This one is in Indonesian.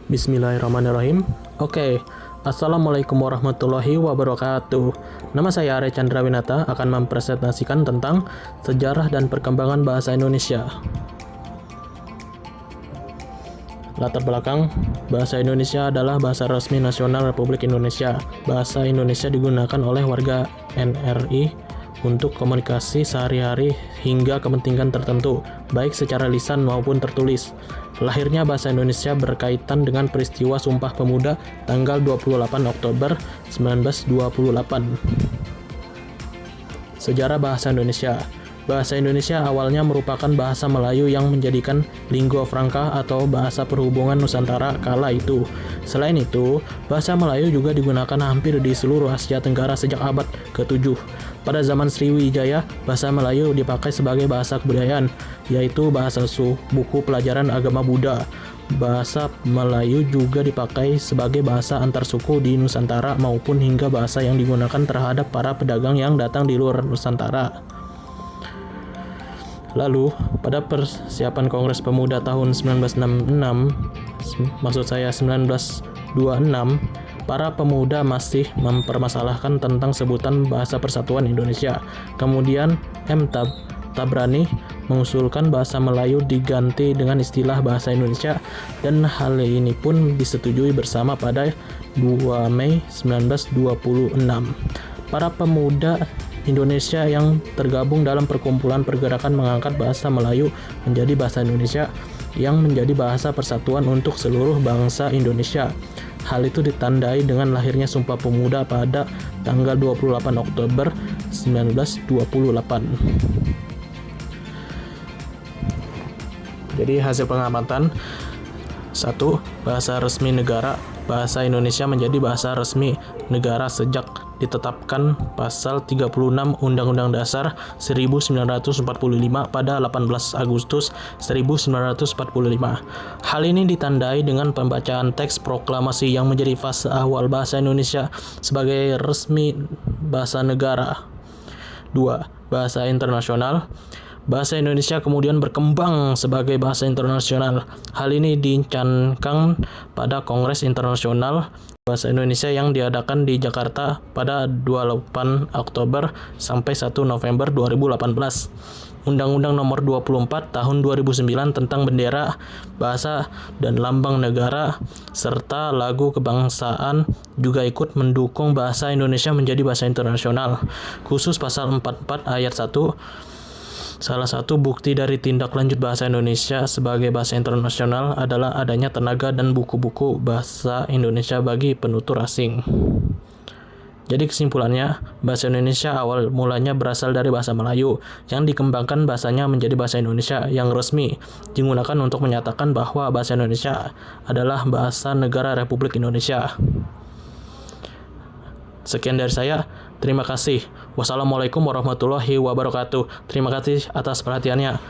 Bismillahirrahmanirrahim. Oke, Assalamualaikum warahmatullahi wabarakatuh. Nama saya Arya Chandrawinata akan mempresentasikan tentang sejarah dan perkembangan bahasa Indonesia. Latar belakang, bahasa Indonesia adalah bahasa resmi nasional Republik Indonesia. Bahasa Indonesia digunakan oleh warga NRI untuk komunikasi sehari-hari hingga kepentingan tertentu, baik secara lisan maupun tertulis. Lahirnya bahasa Indonesia berkaitan dengan peristiwa Sumpah Pemuda tanggal 28 Oktober 1928. Sejarah bahasa Indonesia. Bahasa Indonesia awalnya merupakan bahasa Melayu yang menjadikan lingua franca atau bahasa perhubungan Nusantara kala itu. Selain itu, bahasa Melayu juga digunakan hampir di seluruh Asia Tenggara sejak abad ke-7. Pada zaman Sriwijaya, bahasa Melayu dipakai sebagai bahasa kebudayaan, yaitu bahasa buku pelajaran agama Buddha. Bahasa Melayu juga dipakai sebagai bahasa antar suku di Nusantara maupun hingga bahasa yang digunakan terhadap para pedagang yang datang di luar Nusantara. Lalu, pada persiapan Kongres Pemuda tahun 1926, para pemuda masih mempermasalahkan tentang sebutan Bahasa Persatuan Indonesia. Kemudian, Tabrani mengusulkan bahasa Melayu diganti dengan istilah Bahasa Indonesia, dan hal ini pun disetujui bersama pada 2 Mei 1926. Para pemuda Indonesia yang tergabung dalam perkumpulan pergerakan mengangkat bahasa Melayu menjadi bahasa Indonesia yang menjadi bahasa persatuan untuk seluruh bangsa Indonesia. Hal itu ditandai dengan lahirnya Sumpah Pemuda pada tanggal 28 Oktober 1928. Jadi hasil pengamatan: 1. Bahasa resmi negara. Bahasa Indonesia menjadi bahasa resmi negara sejak ditetapkan pasal 36 Undang-Undang Dasar 1945 pada 18 Agustus 1945. Hal ini ditandai dengan pembacaan teks proklamasi yang menjadi fase awal bahasa Indonesia sebagai resmi bahasa negara. 2. Bahasa internasional. Bahasa Indonesia kemudian berkembang sebagai bahasa internasional. Hal ini dicanangkan pada Kongres Internasional Bahasa Indonesia yang diadakan di Jakarta pada 28 Oktober sampai 1 November 2018. Undang-Undang Nomor 24 Tahun 2009 tentang bendera, bahasa, dan lambang negara, serta lagu kebangsaan juga ikut mendukung bahasa Indonesia menjadi bahasa internasional. Khusus pasal 44 ayat 1, salah satu bukti dari tindak lanjut bahasa Indonesia sebagai bahasa internasional adalah adanya tenaga dan buku-buku bahasa Indonesia bagi penutur asing. Jadi kesimpulannya, bahasa Indonesia awal mulanya berasal dari bahasa Melayu, yang dikembangkan bahasanya menjadi bahasa Indonesia yang resmi, digunakan untuk menyatakan bahwa bahasa Indonesia adalah bahasa negara Republik Indonesia. Sekian dari saya, terima kasih. Wassalamualaikum warahmatullahi wabarakatuh. Terima kasih atas perhatiannya.